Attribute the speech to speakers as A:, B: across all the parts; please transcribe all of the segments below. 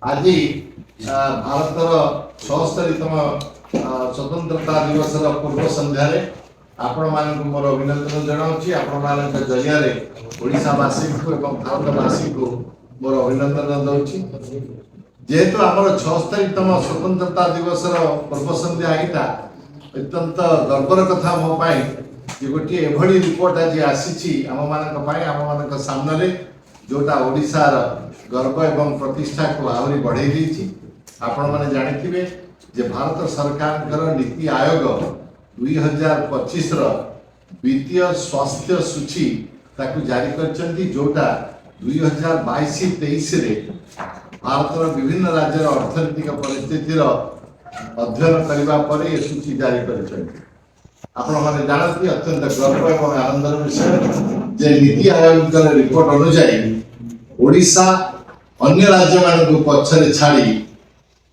A: आज भारतर 76तम स्वतंत्रता दिवस पूर्व संध्यार आपण मानक मोर अभिनंदन जनाऊँगी आपण मान जरिया ओडावासी को भारतवासी को मोर अभिनंदन दूसरी जेहेतु आम 76तम स्वतंत्रता दिवस पूर्व संध्या यहाँ अत्यंत गर्वर कथा मो गोटे एभली रिपोर्ट आज आसी आम मान सामने जोटा ओडिशार गर्व एवं प्रतिष्ठा को आहरी बढ़ाई देछि। आपण माने जानिथिबे जे भारत सरकार नीति आयोग 2025 वित्तीय स्वास्थ्य सूची ताकू जारी करछन्ती जोटा 2022-23 रे भारतर विभिन्न राज्यर अर्थनैतिक परिस्थितिर अध्ययन करबा परे ये सूची जारी करछन्ती। आपण माने जानती अत्यंत गर्व एवं आनंदर विषय जे नीति आयोग रिपोर्ट अनुसार ओडिशा अन्य राज्य मान पछरे छाड़ी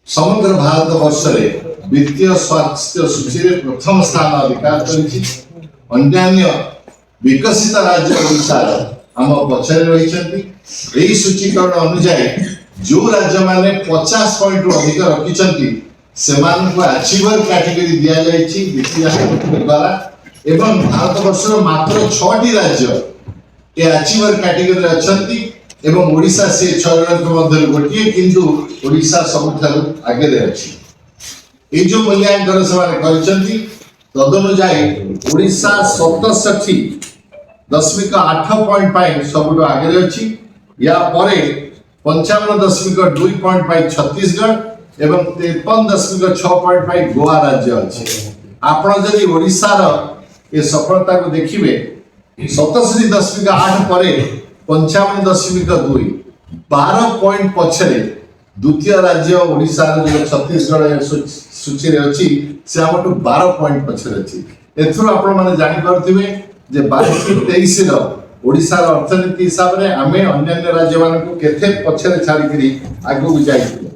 A: समग्र भारत वर्ष में वित्तीय स्वास्थ्य सूची में प्रथम स्थान अधिकार करिछि। अन्य विकसित राज्य ओडिशा आम पछरे रहिछन्ति। एही सूचीकरण अनुसार जो राज्य माने 50 पॉइंट अधिक रखिछन्ति सेमान को अचीवर कैटेगरी दिया जाइछि नीति आयोग द्वारा एवं भारत वर्ष मात्र 6टी राज्य ए अचीवर कैटेगरी अछन्ति एवं ओडिशा से 6 जन मध्य गोटे किंतु ओडिशा सबुठारु आगे अछि। ए जो मूल्यांकन सवाल करछन्ति तदनुसार ओडिशा 67.8 पॉइंट पाई सबुठ आगे अछि। या परे 55.2 पॉइंट पाई छत्तीसगढ़ एवं 53.6 पॉइंट पाई गोवा राज्य अछि। आपण जदि ओडिशा रो ए सफलता को देखिबे 67.8 परे 55.2 12 पॉइंट पछरे द्वितीय राज्य ओडिशा जो छत्तीसगढ़ सूची रे अछि से हमटु 12 पॉइंट पछरे अछि। एथुर आपण माने जानि परथिबे जे 22-23 रो ओडिशा रो अर्थनीति हिसाब रे आमे अन्य राज्य मान को केथे पछरे छाड़ी करी आगु जाइथिले।